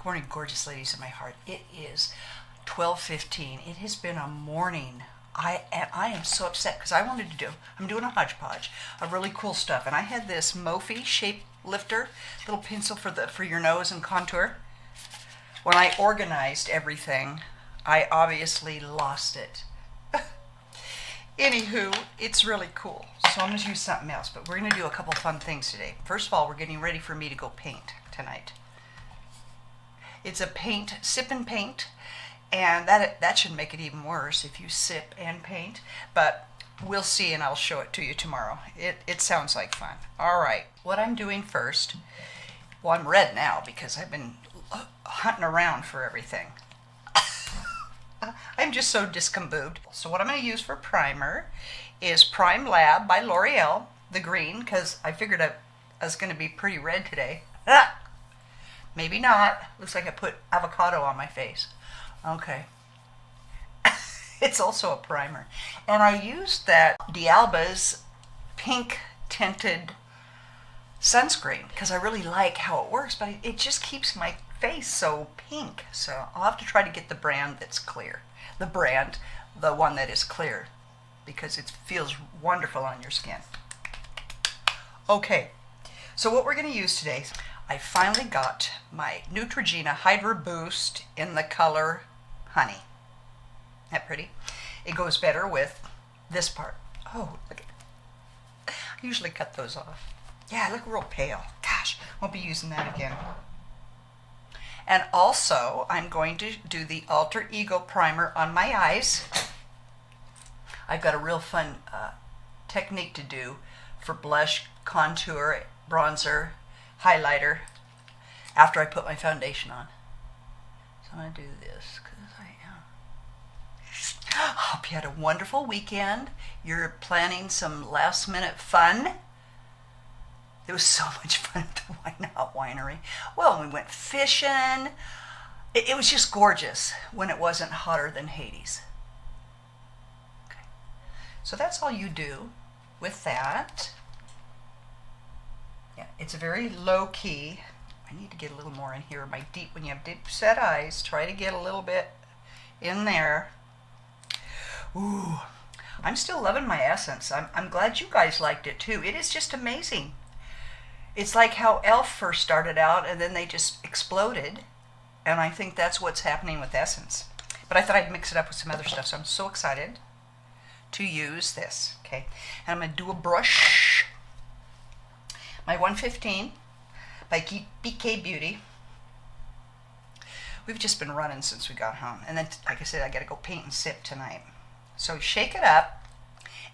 Good morning, gorgeous ladies of my heart. It is 12:15. It has been a morning. I am so upset because I'm doing a hodgepodge of really cool stuff, and I had this Mauve shape lifter, little pencil for your nose and contour. When I organized everything, I obviously lost it. Anywho, it's really cool. So I'm going to use something else, but we're going to do a couple fun things today. First of all, we're getting ready for me to go paint tonight. It's a sip and paint, and that should make it even worse if you sip and paint, but we'll see, and I'll show it to you tomorrow. It sounds like fun. All right, what I'm doing first, well, I'm red now because I've been hunting around for everything. I'm just so discombobulated. So what I'm going to use for primer is Prime Lab by Loreal, the green, because I figured I was going to be pretty red today. Maybe not. Looks like I put avocado on my face. Okay. It's also a primer. And I used that D'Alba's pink tinted sunscreen because I really like how it works, but it just keeps my face so pink. So I'll have to try to get the brand that's clear. The one that is clear, because it feels wonderful on your skin. Okay. So what we're going to use today, I finally got my Neutrogena Hydra Boost in the color Honey. Isn't that pretty? It goes better with this part. Oh, look at it. I usually cut those off. Yeah, I look real pale. Gosh, won't be using that again. And also, I'm going to do the Alter Ego Primer on my eyes. I've got a real fun technique to do for blush, contour, bronzer, highlighter after I put my foundation on. So I'm going to do this because I hope you had a wonderful weekend. You're planning some last minute fun. It was so much fun at the Winery. Well, we went fishing. It was just gorgeous when it wasn't hotter than Hades. Okay. So that's all you do with that. Yeah, it's a very low key. I need to get a little more in here. When you have deep set eyes, try to get a little bit in there. Ooh, I'm still loving my essence. I'm glad you guys liked it too. It is just amazing. It's like how e.l.f. first started out and then they just exploded. And I think that's what's happening with Essence. But I thought I'd mix it up with some other stuff, so I'm so excited to use this. Okay, and I'm going to do a brush. My 115 by BK Beauty. We've just been running since we got home. And then, like I said, I got to go paint and sip tonight. So shake it up.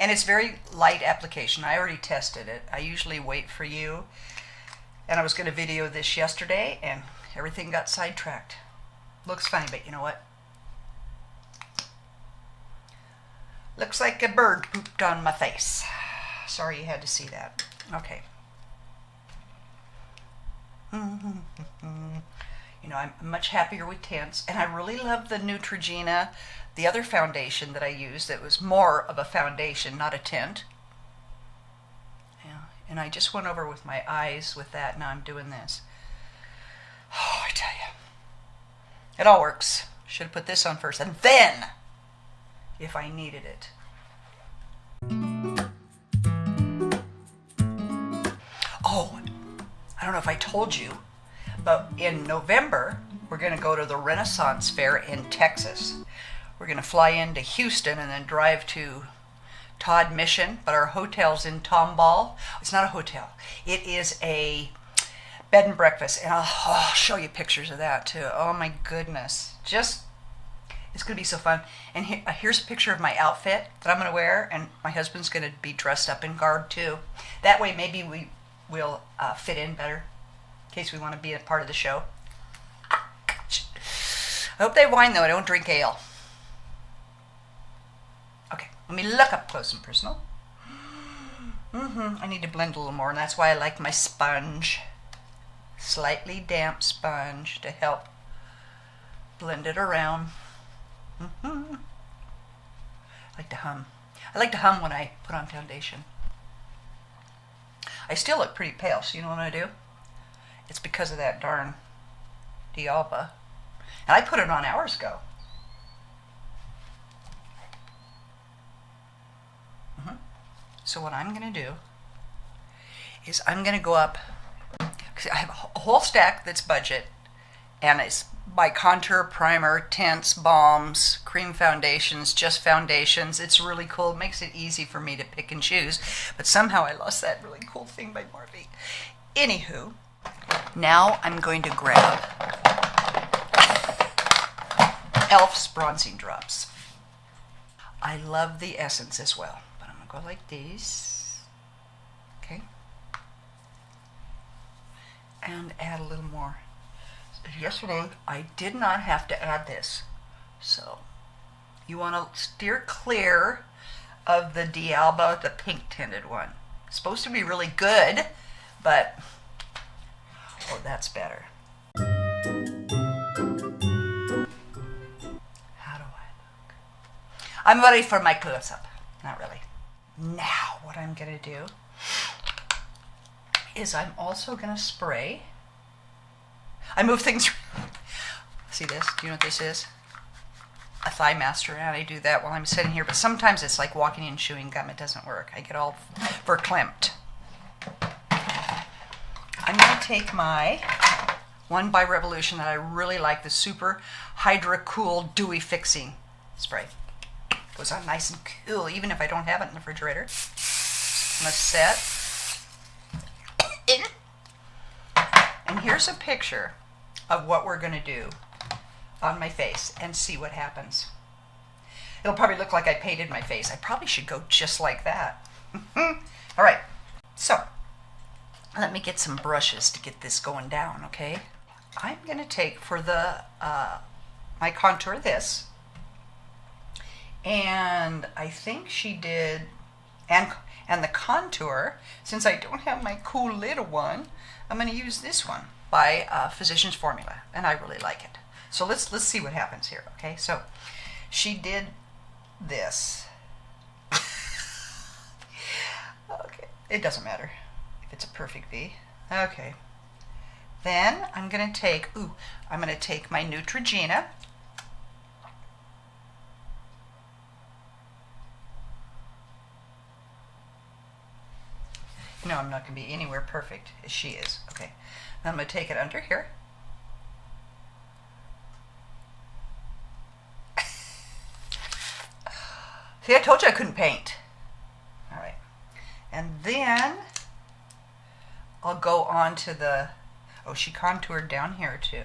And it's very light application. I already tested it. I usually wait for you. And I was going to video this yesterday, and everything got sidetracked. Looks funny, but you know what? Looks like a bird pooped on my face. Sorry you had to see that. Okay. You know, I'm much happier with tints, and I really love the Neutrogena, the other foundation that I used that was more of a foundation, not a tint. Yeah, and I just went over with my eyes with that. Now I'm doing this. Oh, I tell you, it all works. Should have put this on first, and then, if I needed it. Oh, I don't know if I told you, but in November, we're going to go to the Renaissance Fair in Texas. We're going to fly into Houston and then drive to Todd Mission, but our hotel's in Tomball. It's not a hotel. It is a bed and breakfast, and I'll show you pictures of that too. Oh my goodness. It's going to be so fun. And here's a picture of my outfit that I'm going to wear, and my husband's going to be dressed up in garb too. That way maybe we'll fit in better in case we want to be a part of the show. I hope they have wine though. I don't drink ale. Okay, let me look up close and personal. I need to blend a little more, and that's why I like my sponge. Slightly damp sponge to help blend it around. I like to hum. I like to hum when I put on foundation. I still look pretty pale, so you know what I do? It's because of that darn D'Alba. And I put it on hours ago. So what I'm going to do is I'm going to go up. I have a whole stack that's budget, and it's my contour, primer, tints, balms, cream foundations, just foundations. It's really cool. It makes it easy for me to pick and choose. But somehow I lost that really cool thing by Mauve. Anywho, now I'm going to grab Elf's Bronzing Drops. I love the essence as well, but I'm going to go like this. Okay. And add a little more. Yesterday, I did not have to add this. So, you want to steer clear of the D'Alba, the pink tinted one. It's supposed to be really good, but, oh, that's better. How do I look? I'm ready for my close-up. Not really. Now, what I'm going to do is I'm also going to spray. I move things. See this? Do you know what this is? A thigh master, and I do that while I'm sitting here, but sometimes it's like walking and chewing gum. It doesn't work. I get all verklempt. I'm going to take my one by Revolution that I really like, the Super Hydra Cool Dewy Fixing Spray. Goes on nice and cool, even if I don't have it in the refrigerator. I'm going to set. And here's a picture of what we're going to do on my face and see what happens. It'll probably look like I painted my face. I probably should go just like that. All right, so let me get some brushes to get this going down, okay? I'm going to take for the my contour this, and I think she did, and the contour, since I don't have my cool little one, I'm going to use this one by Physcians Formula, and I really like it. So let's see what happens here, okay? So she did this. Okay, it doesn't matter if it's a perfect V. Okay. Then I'm going to take, I'm going to take my Neutrogena. No, I'm not going to be anywhere perfect as she is. Okay. Then I'm going to take it under here. See, I told you I couldn't paint. All right. And then I'll go on to the, oh, she contoured down here too.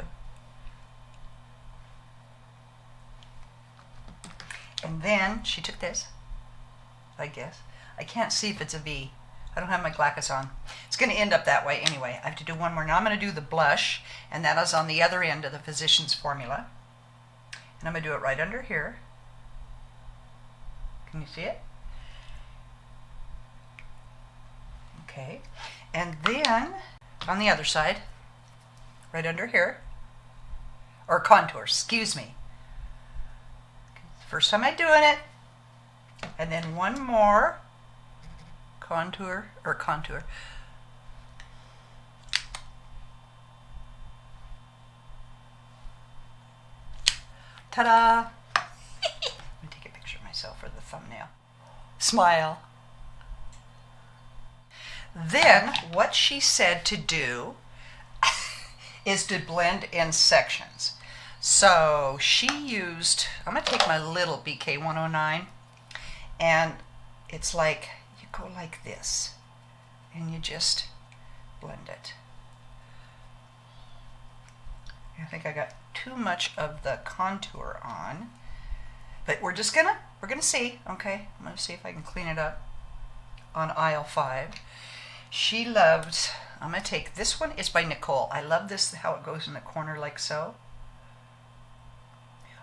And then she took this, I guess. I can't see if it's a V. I don't have my glasses on. It's going to end up that way anyway. I have to do one more. Now I'm going to do the blush, and that is on the other end of the Physicians Formula. And I'm going to do it right under here. Can you see it? Okay. And then on the other side, right under here, or contour, excuse me. First time I'm doing it. And then one more. Contour. Ta-da! Let me take a picture of myself for the thumbnail. Smile. Then what she said to do is to blend in sections. So she used, I'm going to take my little BK 109, and it's like, go like this, and you just blend it. I think I got too much of the contour on, but we're gonna see. Okay, I'm gonna see if I can clean it up on aisle 5. She loves, I'm gonna take this one, is by Nicole. I love this, how it goes in the corner like so.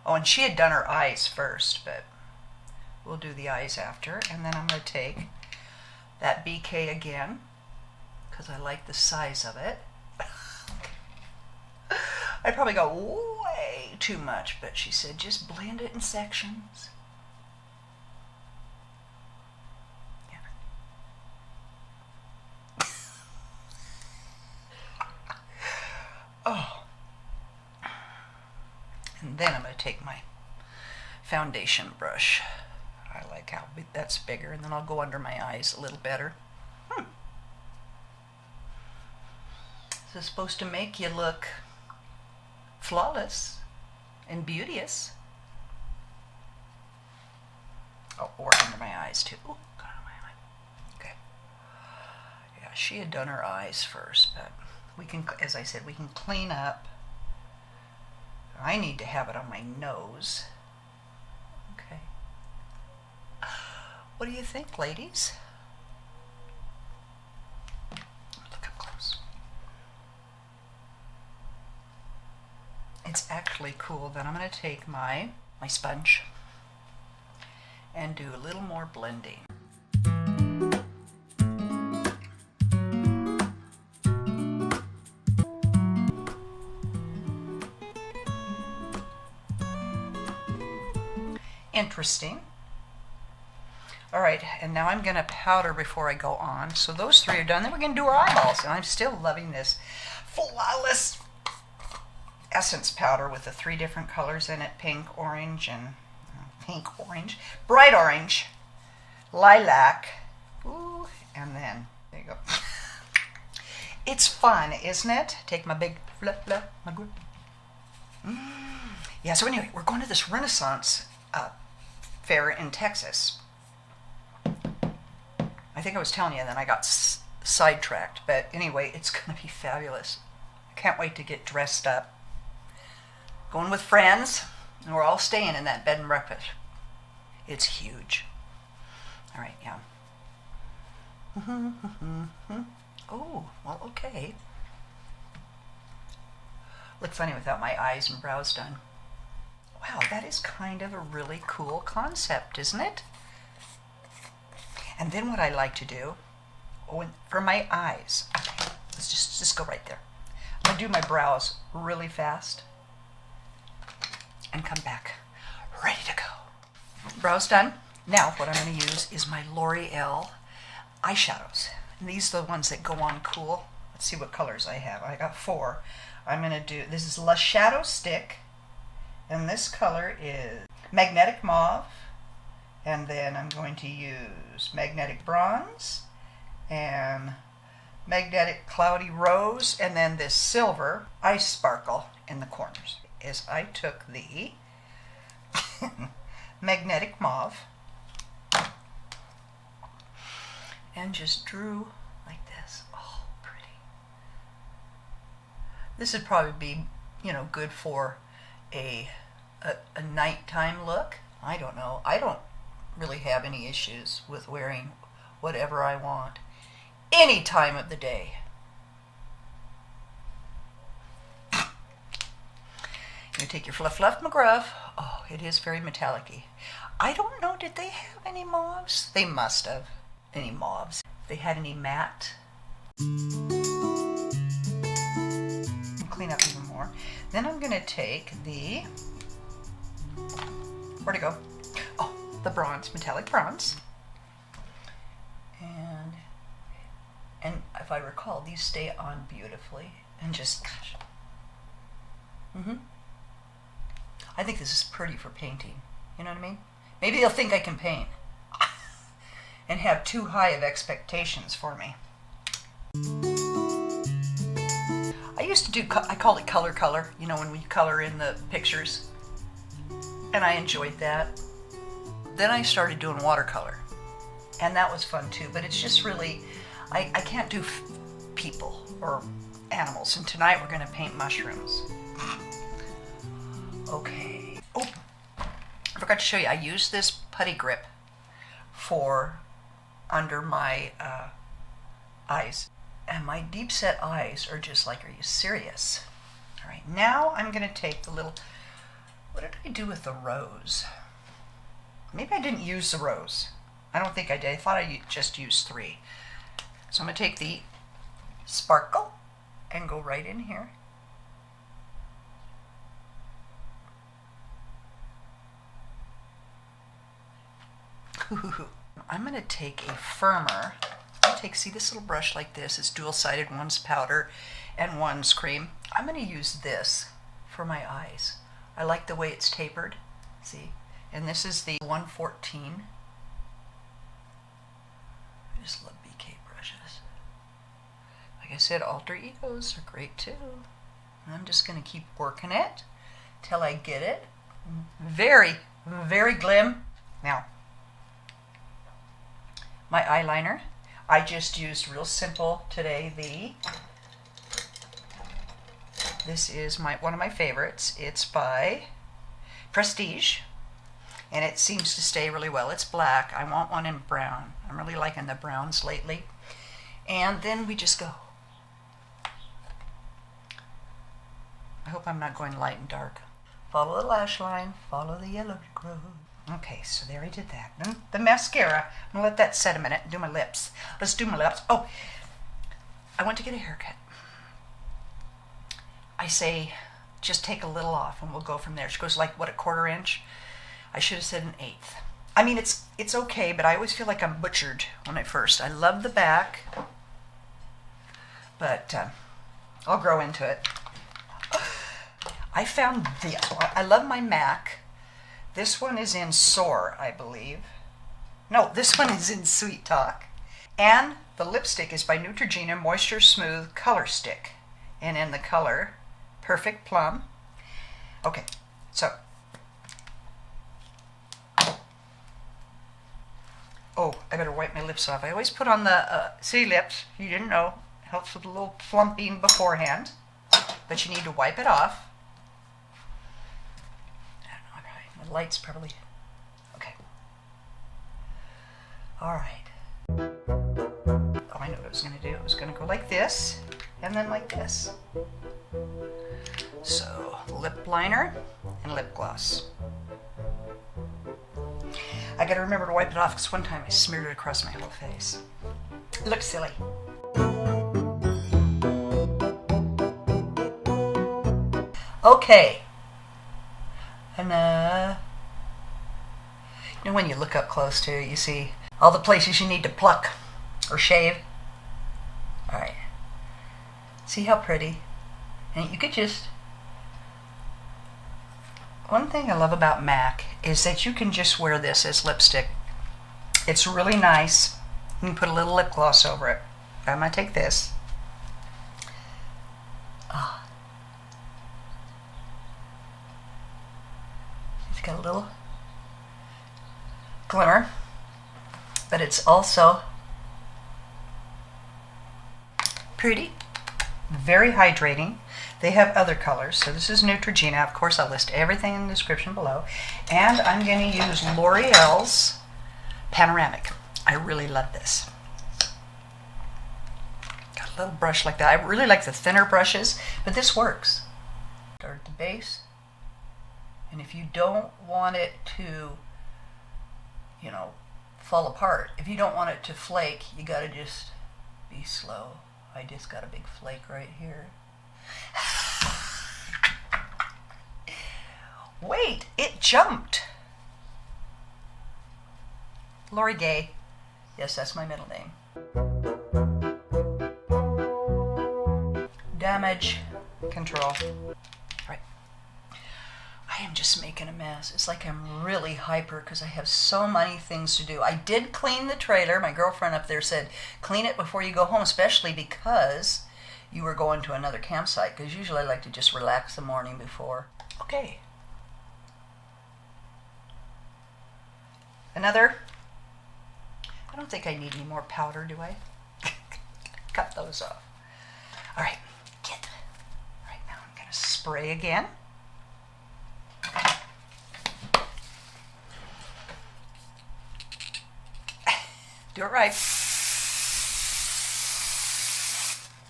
Oh, and she had done her eyes first, but we'll do the eyes after. And then I'm gonna take that BK again, because I like the size of it. I probably got way too much, but she said just blend it in sections. Yeah. Oh, And then I'm going to take my foundation brush. I like how that's bigger, and then I'll go under my eyes a little better. This is supposed to make you look flawless and beauteous. Oh, or under my eyes too. Oh, got under my eye. Okay. Yeah, she had done her eyes first, but we can, as I said, we can clean up. I need to have it on my nose. Okay. What do you think, ladies? Look up close. It's actually cool. Then I'm going to take my sponge and do a little more blending. Interesting. All right, and now I'm going to powder before I go on. So those three are done. Then we're going to do our eyeballs. And I'm still loving this flawless essence powder with the 3 different colors in it. Pink, orange, and bright orange, lilac. Ooh, and then, there you go. It's fun, isn't it? Take my big my grip. Yeah, so anyway, we're going to this Renaissance fair in Texas. I think I was telling you, and then I got sidetracked. But anyway, it's going to be fabulous. I can't wait to get dressed up. Going with friends, and we're all staying in that bed and breakfast. It's huge. All right, yeah. Oh, well, okay. Look funny without my eyes and brows done. Wow, that is kind of a really cool concept, isn't it? And then what I like to do, for my eyes, okay, let's just go right there. I'm gonna do my brows really fast and come back ready to go. Brows done. Now what I'm gonna use is my Loreal eyeshadows. And these are the ones that go on cool. Let's see what colors I have. I got 4. I'm gonna do, this is Lush Shadow Stick, and this color is Magnetic Mauve, and then I'm going to use Magnetic Bronze and Magnetic Cloudy Rose, and then this silver Ice Sparkle in the corners. Is I took the Magnetic Mauve and just drew like this. Oh, pretty. This would probably be, you know, good for a nighttime look. I don't know. I don't really have any issues with wearing whatever I want any time of the day. You take your Fluff McGruff. Oh, it is very metallic-y. I don't know, did they have any mauves? They must have. Any mauves. If they had any matte. Clean up even more. Then I'm going to take the, where'd it go? Oh, the bronze, metallic bronze. And if I recall, these stay on beautifully. And just, gosh. I think this is pretty for painting. You know what I mean? Maybe they'll think I can paint and have too high of expectations for me. I used to do, I call it color, you know, when we color in the pictures. And I enjoyed that. Then I started doing watercolor. And that was fun too, but it's just really, I can't do people or animals. And tonight we're going to paint mushrooms. Okay. Oh, I forgot to show you. I use this putty grip for under my eyes. And my deep set eyes are just like, are you serious? All right, now I'm going to take the little, what did I do with the rose? Maybe I didn't use the rose. I don't think I did. I thought I just used 3. So I'm going to take the sparkle and go right in here. I'm going to take a firmer. See this little brush like this. It's dual-sided. One's powder and one's cream. I'm going to use this for my eyes. I like the way it's tapered. See? And this is the 114. I just love BK brushes. Like I said, alter egos are great too. I'm just going to keep working it till I get it very, very glim. Now, my eyeliner, I just used real simple today. This is one of my favorites. It's by Prestige, and it seems to stay really well. It's black. I want one in brown. I'm really liking the browns lately. And then we just go. I hope I'm not going light and dark. Follow the lash line, follow the yellow road. Okay, so there I did that. And the mascara, I'm going to let that set a minute and do my lips. Let's do my lips. Oh, I went to get a haircut. I say, just take a little off and we'll go from there. She goes, like, what, a 1/4 inch? I should have said 1/8. I mean, it's okay, but I always feel like I'm butchered when I first. I love the back, but I'll grow into it. I found this. I love my MAC. This one is in Soar, I believe. No, this one is in Sweet Talk. And the lipstick is by Neutrogena Moisture Smooth Color Stick. And in the color Perfect Plum. Okay, so. Oh, I better wipe my lips off. I always put on the City Lips. You didn't know. Helps with a little plumping beforehand. But you need to wipe it off. The light's probably okay. All right. Oh, I know what I was going to do. I was going to go like this and then like this. So, lip liner and lip gloss. I got to remember to wipe it off because one time I smeared it across my whole face. It looks silly. Okay. And you know when you look up close to it, you see all the places you need to pluck or shave. All right. See how pretty? And you could just. One thing I love about MAC is that you can just wear this as lipstick. It's really nice. You can put a little lip gloss over it. I'm gonna take this. Oh. Got a little glimmer, but it's also pretty, very hydrating. They have other colors, so this is Neutrogena. Of course, I'll list everything in the description below. And I'm going to use Loreal's Panoramic. I really love this. Got a little brush like that. I really like the thinner brushes, but this works. Start at the base. And if you don't want it to, fall apart, if you don't want it to flake, you gotta just be slow. I just got a big flake right here. Wait, it jumped. Lori Gay. Yes, that's my middle name. Damage control. I am just making a mess. It's like I'm really hyper because I have so many things to do. I did clean the trailer. My girlfriend up there said, clean it before you go home, especially because you were going to another campsite, because usually I like to just relax the morning before. Okay. Another. I don't think I need any more powder, do I? Cut those off. All right. All right, now I'm going to spray again. Do it right.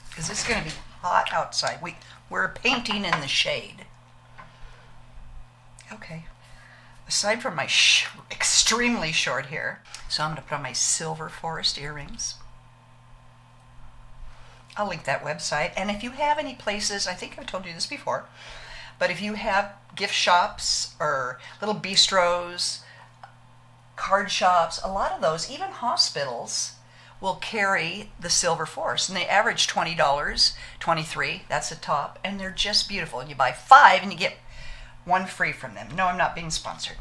Because it's going to be hot outside. We're painting in the shade. Okay. Aside from my extremely short hair, so I'm going to put on my silver forest earrings. I'll link that website. And if you have any places, I think I've told you this before, but if you have gift shops or little bistros, card shops, a lot of those, even hospitals, will carry the silver forest. And they average $20, $23, that's the top, and they're just beautiful. And you buy 5 and you get one free from them. No, I'm not being sponsored.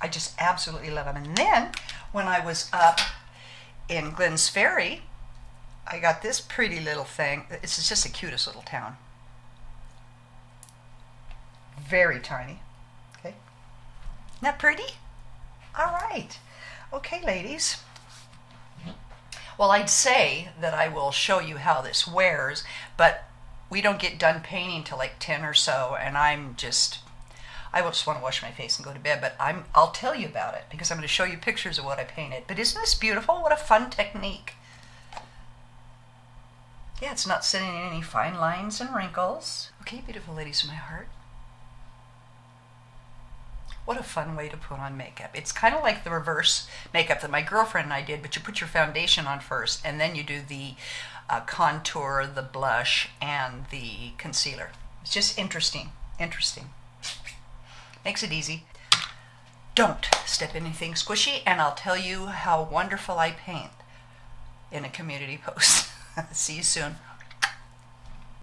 I just absolutely love them. And then when I was up in Glens Ferry, I got this pretty little thing. It's just the cutest little town. Very tiny. Okay. Isn't that pretty? All right. Okay, ladies. Well, I'd say that I will show you how this wears, but we don't get done painting till like 10 or so, and I will just want to wash my face and go to bed, but I'll tell you about it because I'm going to show you pictures of what I painted. But isn't this beautiful? What a fun technique. Yeah, it's not setting in any fine lines and wrinkles. Okay, beautiful ladies of my heart. What a fun way to put on makeup. It's kind of like the reverse makeup that my girlfriend and I did, but you put your foundation on first, and then you do the contour, the blush, and the concealer. It's just interesting. Interesting. Makes it easy. Don't step in anything squishy, and I'll tell you how wonderful I paint in a community post. See you soon.